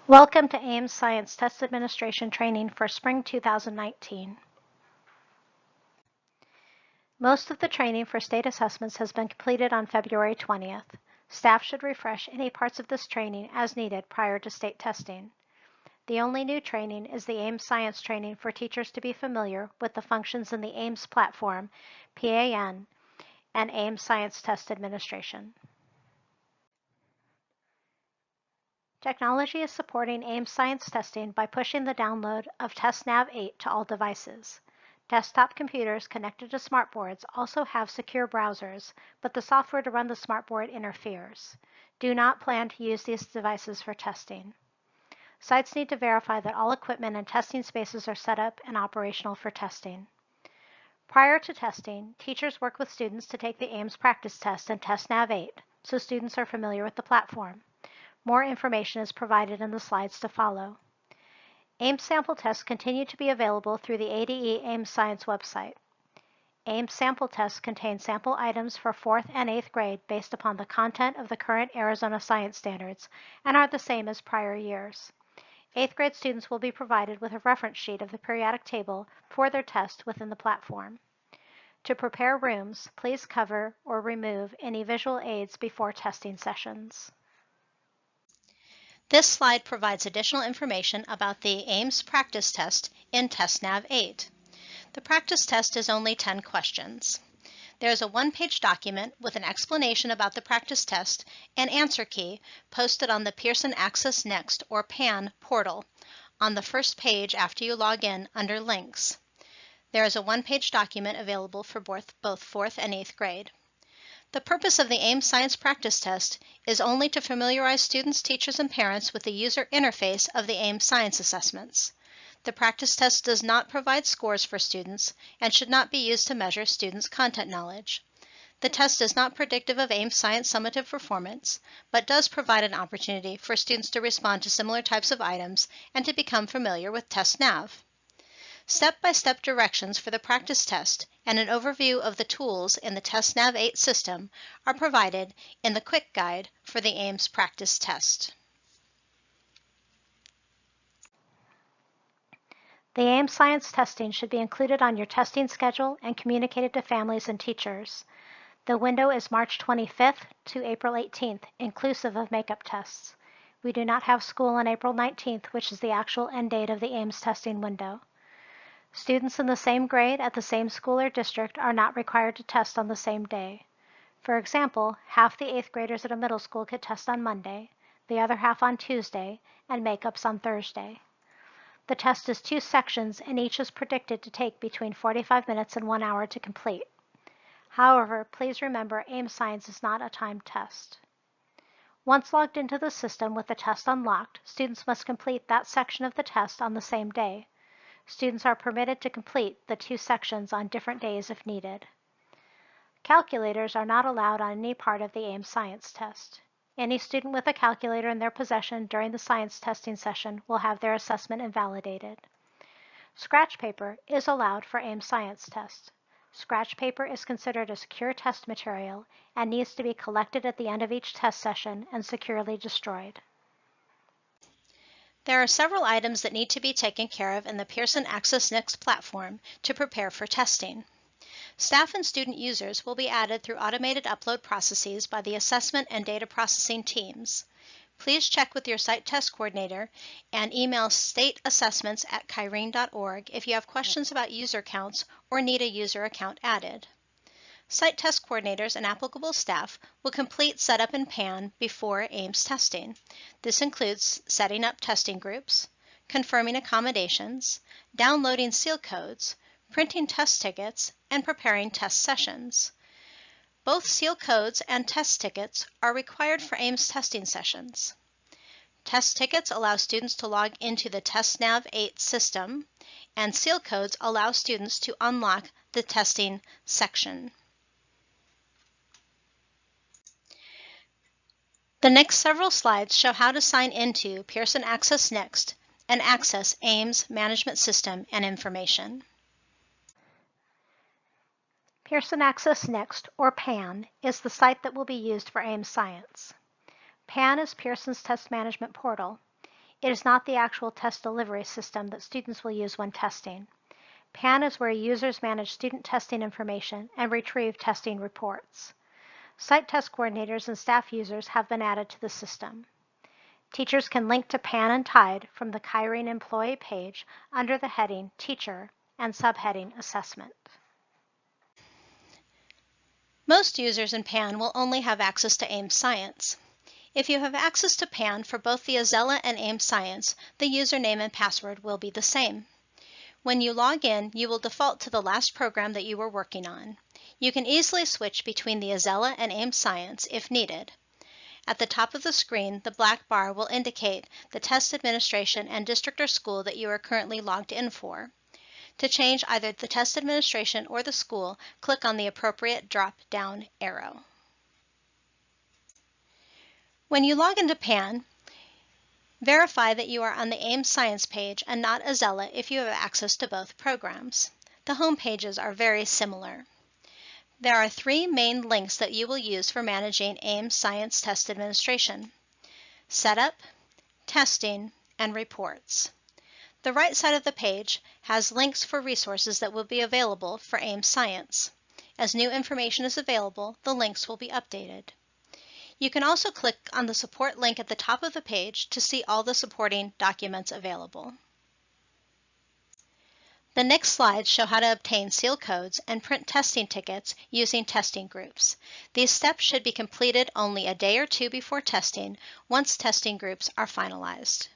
Welcome to AIMS Science Test Administration Training for Spring 2019. Most of the training for state assessments has been completed on February 20th. Staff should refresh any parts of this training as needed prior to state testing. The only new training is the AIMS Science training for teachers to be familiar with the functions in the AIMS platform, PAN, and AIMS Science Test Administration. Technology is supporting AIMS Science testing by pushing the download of TestNav 8 to all devices. Desktop computers connected to smartboards also have secure browsers, but the software to run the smartboard interferes. Do not plan to use these devices for testing. Sites need to verify that all equipment and testing spaces are set up and operational for testing. Prior to testing, teachers work with students to take the AIMS practice test and TestNav 8, so students are familiar with the platform. More information is provided in the slides to follow. AIMS sample tests continue to be available through the ADE AIMS Science website. AIMS sample tests contain sample items for 4th and 8th grade based upon the content of the current Arizona science standards and are the same as prior years. 8th grade students will be provided with a reference sheet of the periodic table for their test within the platform. To prepare rooms, please cover or remove any visual aids before testing sessions. This slide provides additional information about the AIMS practice test in TestNav 8. The practice test is only 10 questions. There is a one-page document with an explanation about the practice test and answer key posted on the Pearson Access Next or PAN portal on the first page after you log in under Links. There is a one-page document available for both 4th and 8th grade. The purpose of the AIMS Science Practice Test is only to familiarize students, teachers, and parents with the user interface of the AIMS Science assessments. The practice test does not provide scores for students and should not be used to measure students' content knowledge. The test is not predictive of AIMS Science summative performance, but does provide an opportunity for students to respond to similar types of items and to become familiar with TestNav. Step-by-step directions for the practice test and an overview of the tools in the TestNav 8 system are provided in the quick guide for the AIMS practice test. The AIMS Science testing should be included on your testing schedule and communicated to families and teachers. The window is March 25th to April 18th, inclusive of makeup tests. We do not have school on April 19th, which is the actual end date of the AIMS testing window. Students in the same grade at the same school or district are not required to test on the same day. For example, half the 8th graders at a middle school could test on Monday, the other half on Tuesday, and makeups on Thursday. The test is 2 sections and each is predicted to take between 45 minutes and 1 hour to complete. However, please remember AIMS Science is not a timed test. Once logged into the system with the test unlocked, students must complete that section of the test on the same day. Students are permitted to complete the 2 sections on different days if needed. Calculators are not allowed on any part of the AIMS Science test. Any student with a calculator in their possession during the science testing session will have their assessment invalidated. Scratch paper is allowed for AIMS Science test. Scratch paper is considered a secure test material and needs to be collected at the end of each test session and securely destroyed. There are several items that need to be taken care of in the Pearson Access Next platform to prepare for testing. Staff and student users will be added through automated upload processes by the assessment and data processing teams. Please check with your site test coordinator and email stateassessments@kyrene.org if you have questions about user counts or need a user account added. Site test coordinators and applicable staff will complete setup in PAN before AIMS testing. This includes setting up testing groups, confirming accommodations, downloading seal codes, printing test tickets, and preparing test sessions. Both seal codes and test tickets are required for AIMS testing sessions. Test tickets allow students to log into the TestNav 8 system, and seal codes allow students to unlock the testing section. The next several slides show how to sign into Pearson Access Next and access AIMS management system and information. Pearson Access Next, or PAN, is the site that will be used for AIMS Science. PAN is Pearson's test management portal. It is not the actual test delivery system that students will use when testing. PAN is where users manage student testing information and retrieve testing reports. Site test coordinators and staff users have been added to the system. Teachers can link to PAN and TIDE from the Kyrene employee page under the heading Teacher and subheading Assessment. Most users in PAN will only have access to AIM Science. If you have access to PAN for both the Azella and AIM Science, the username and password will be the same. When you log in, you will default to the last program that you were working on. You can easily switch between the Azella and AIM Science if needed. At the top of the screen, the black bar will indicate the test administration and district or school that you are currently logged in for. To change either the test administration or the school, click on the appropriate drop-down arrow. When you log into PAN, verify that you are on the AIM Science page and not Azella if you have access to both programs. The home pages are very similar. There are 3 main links that you will use for managing AIM Science Test Administration: Setup, Testing, and Reports. The right side of the page has links for resources that will be available for AIM Science. As new information is available, the links will be updated. You can also click on the support link at the top of the page to see all the supporting documents available. The next slides show how to obtain seal codes and print testing tickets using testing groups. These steps should be completed only a day or 2 before testing, once testing groups are finalized.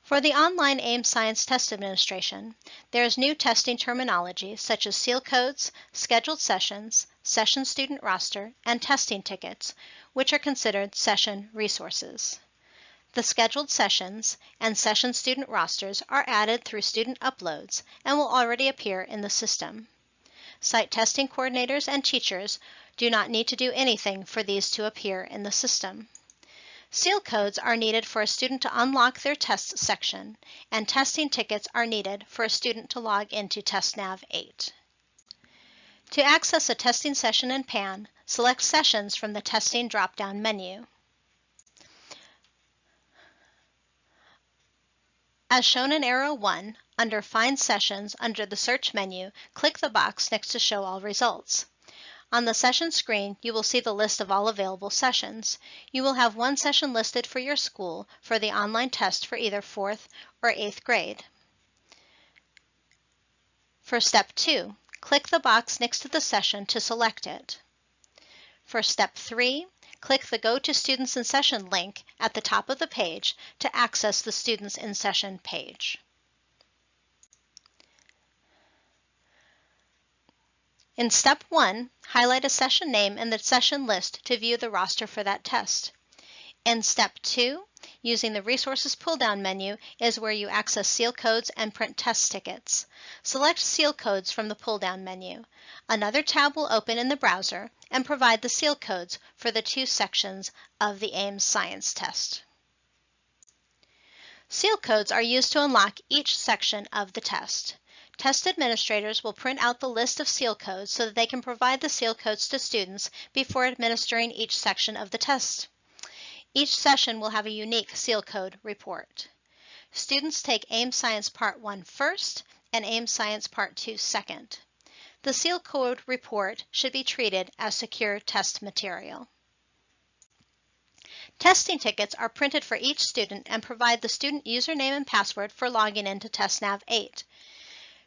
For the online AIM Science Test Administration, there is new testing terminology such as seal codes, scheduled sessions, session student roster, and testing tickets, which are considered session resources. The scheduled sessions and session student rosters are added through student uploads and will already appear in the system. Site testing coordinators and teachers do not need to do anything for these to appear in the system. Seal codes are needed for a student to unlock their test section, and testing tickets are needed for a student to log into TestNav 8. To access a testing session in PAN, select Sessions from the Testing drop-down menu. As shown in Arrow 1, under Find Sessions under the Search menu, click the box next to Show All Results. On the session screen, you will see the list of all available sessions. You will have 1 session listed for your school for the online test for either 4th or 8th grade. For Step 2, click the box next to the session to select it. For Step 3, click the Go to Students in Session link at the top of the page to access the Students in Session page. In Step 1, highlight a session name in the session list to view the roster for that test. In Step 2, using the Resources pull-down menu is where you access seal codes and print test tickets. Select seal codes from the pull-down menu. Another tab will open in the browser and provide the seal codes for the 2 sections of the AIM Science test. Seal codes are used to unlock each section of the test. Test administrators will print out the list of seal codes so that they can provide the seal codes to students before administering each section of the test. Each session will have a unique seal code report. Students take AIM Science Part 1 first and AIM Science Part 2 second. The seal code report should be treated as secure test material. Testing tickets are printed for each student and provide the student username and password for logging into TestNav 8.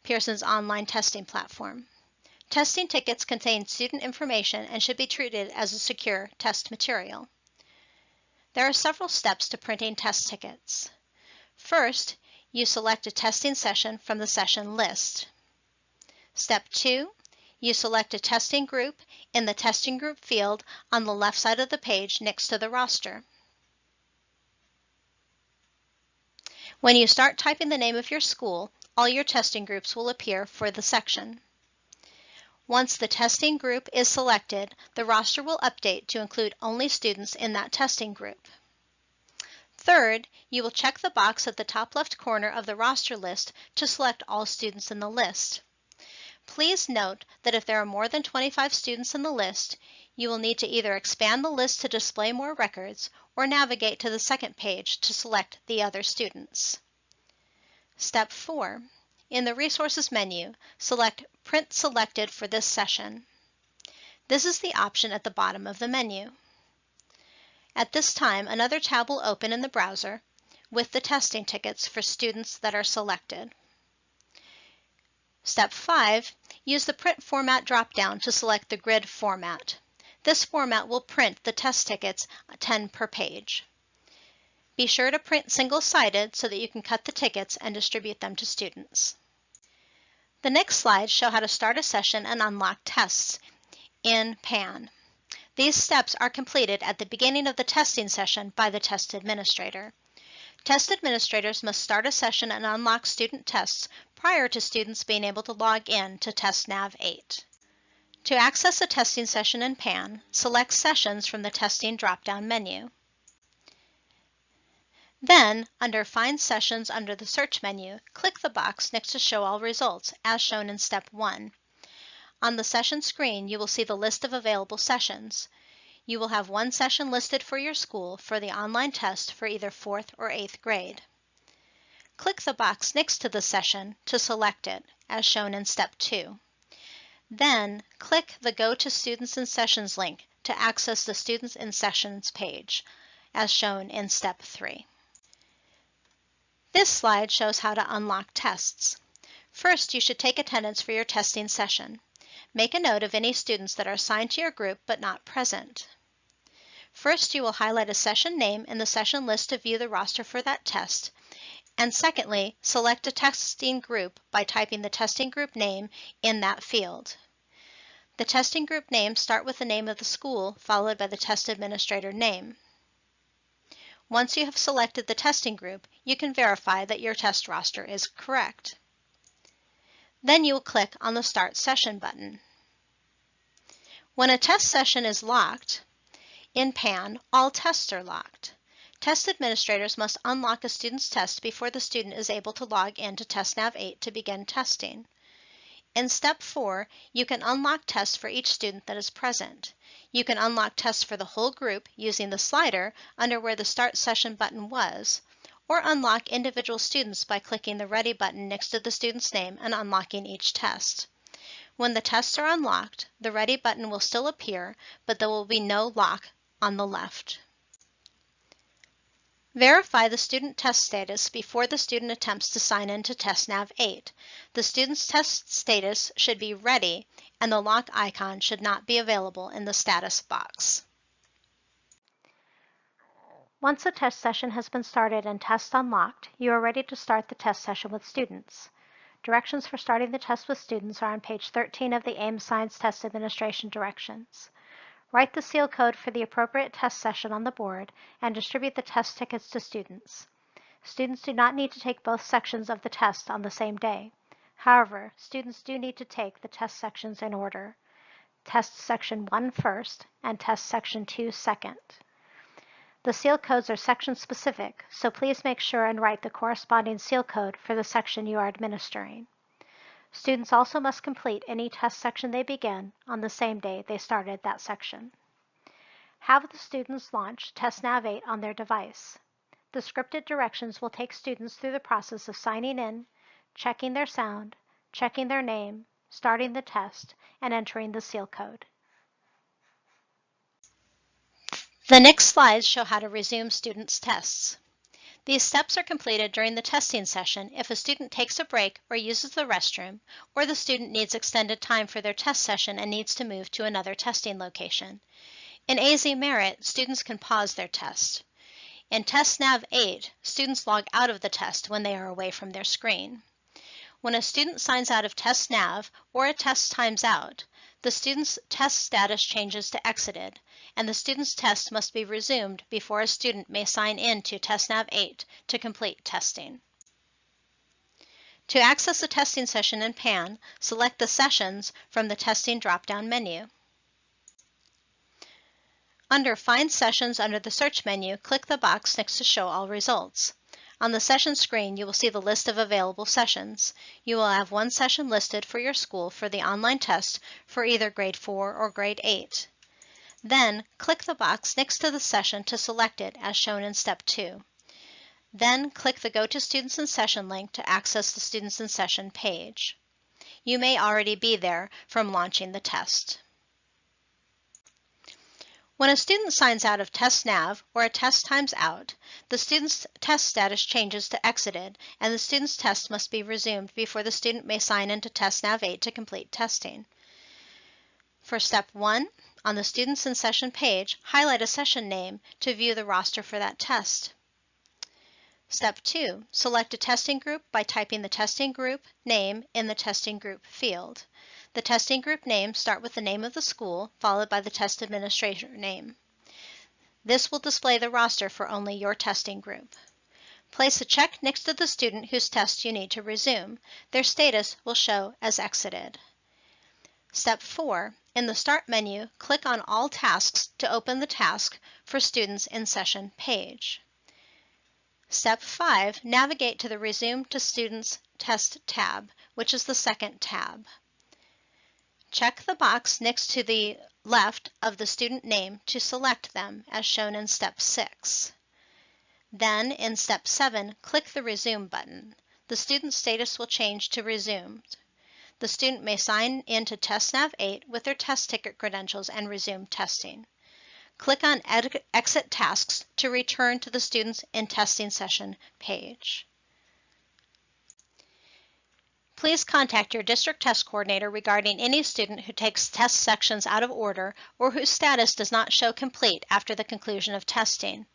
Pearson's online testing platform. Testing tickets contain student information and should be treated as a secure test material. There are several steps to printing test tickets. First, you select a testing session from the session list. Step 2, you select a testing group in the testing group field on the left side of the page next to the roster. When you start typing the name of your school, all your testing groups will appear for the section. Once the testing group is selected, the roster will update to include only students in that testing group. Third, you will check the box at the top left corner of the roster list to select all students in the list. Please note that if there are more than 25 students in the list, You will need to either expand the list to display more records or navigate to the second page to select the other students. Step 4. In the Resources menu, select Print Selected for this session. This is the option at the bottom of the menu. At this time, another tab will open in the browser with the testing tickets for students that are selected. Step 5. Use the Print Format drop-down to select the grid format. This format will print the test tickets 10 per page. Be sure to print single-sided so that you can cut the tickets and distribute them to students. The next slides show how to start a session and unlock tests in PAN. These steps are completed at the beginning of the testing session by the test administrator. Test administrators must start a session and unlock student tests prior to students being able to log in to TestNav 8. To access a testing session in PAN, select Sessions from the Testing drop-down menu. Then, under Find Sessions under the Search menu, click the box next to Show All Results, as shown in Step 1. On the session screen, you will see the list of available sessions. You will have one session listed for your school for the online test for either 4th or 8th grade. Click the box next to the session to select it, as shown in Step 2. Then, click the Go to Students and Sessions link to access the Students and Sessions page, as shown in Step 3. This slide shows how to unlock tests. First, you should take attendance for your testing session. Make a note of any students that are assigned to your group but not present. First, you will highlight a session name in the session list to view the roster for that test. And secondly, select a testing group by typing the testing group name in that field. The testing group names start with the name of the school followed by the test administrator name. Once you have selected the testing group, you can verify that your test roster is correct. Then you will click on the Start Session button. When a test session is locked, in PAN, all tests are locked. Test administrators must unlock a student's test before the student is able to log into TestNav 8 to begin testing. In Step 4, you can unlock tests for each student that is present. You can unlock tests for the whole group using the slider under where the Start Session button was, or unlock individual students by clicking the Ready button next to the student's name and unlocking each test. When the tests are unlocked, the Ready button will still appear, but there will be no lock on the left. Verify the student test status before the student attempts to sign in to TestNav 8. The student's test status should be ready, and the lock icon should not be available in the status box. Once a test session has been started and tests unlocked, you are ready to start the test session with students. Directions for starting the test with students are on page 13 of the AIM Science Test Administration directions. Write the seal code for the appropriate test session on the board and distribute the test tickets to students. Students do not need to take both sections of the test on the same day. However, students do need to take the test sections in order. Test Section 1 first and Test Section 2 second. The seal codes are section specific, so please make sure and write the corresponding seal code for the section you are administering. Students also must complete any test section they begin on the same day they started that section. Have the students launch TestNav 8 on their device. The scripted directions will take students through the process of signing in, checking their sound, checking their name, starting the test, and entering the seal code. The next slides show how to resume students' tests. These steps are completed during the testing session if a student takes a break or uses the restroom, or the student needs extended time for their test session and needs to move to another testing location. In AZ Merit, students can pause their test. In TestNav 8, students log out of the test when they are away from their screen. When a student signs out of TestNav or a test times out, the student's test status changes to exited, and the student's test must be resumed before a student may sign in to TestNav 8 to complete testing. To access a testing session in PAN, select the Sessions from the Testing drop-down menu. Under Find Sessions under the Search menu, click the box next to Show All Results. On the session screen, you will see the list of available sessions. You will have one session listed for your school for the online test for either grade 4 or grade 8. Then, click the box next to the session to select it as shown in Step 2. Then, click the Go to Students in Session link to access the Students in Session page. You may already be there from launching the test. When a student signs out of TestNav or a test times out, the student's test status changes to exited and the student's test must be resumed before the student may sign into TestNav 8 to complete testing. For Step 1, on the Students in Session page, highlight a session name to view the roster for that test. Step 2, select a testing group by typing the testing group name in the testing group field. The testing group names start with the name of the school, followed by the test administrator name. This will display the roster for only your testing group. Place a check next to the student whose test you need to resume. Their status will show as exited. Step 4, in the Start menu, click on All Tasks to open the task for Students in Session page. Step 5, navigate to the Resume to Students Test tab, which is the second tab. Check the box next to the left of the student name to select them as shown in Step 6. Then, in Step 7, click the Resume button. The student's status will change to Resumed. The student may sign into TestNav 8 with their test ticket credentials and resume testing. Click on Exit Tasks to return to the Students in Testing Session page. Please contact your district test coordinator regarding any student who takes test sections out of order or whose status does not show complete after the conclusion of testing.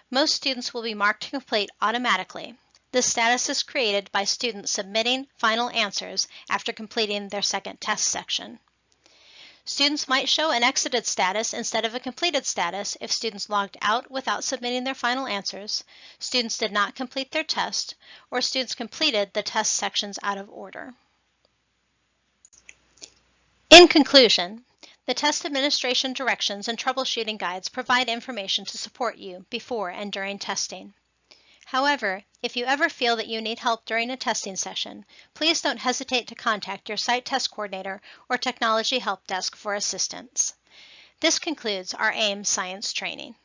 Most students will be marked complete automatically. This status is created by students submitting final answers after completing their second test section. Students might show an exited status instead of a completed status if students logged out without submitting their final answers, students did not complete their test, or students completed the test sections out of order. In conclusion, the test administration directions and troubleshooting guides provide information to support you before and during testing. However, if you ever feel that you need help during a testing session, please don't hesitate to contact your site test coordinator or technology help desk for assistance. This concludes our AIM Science training.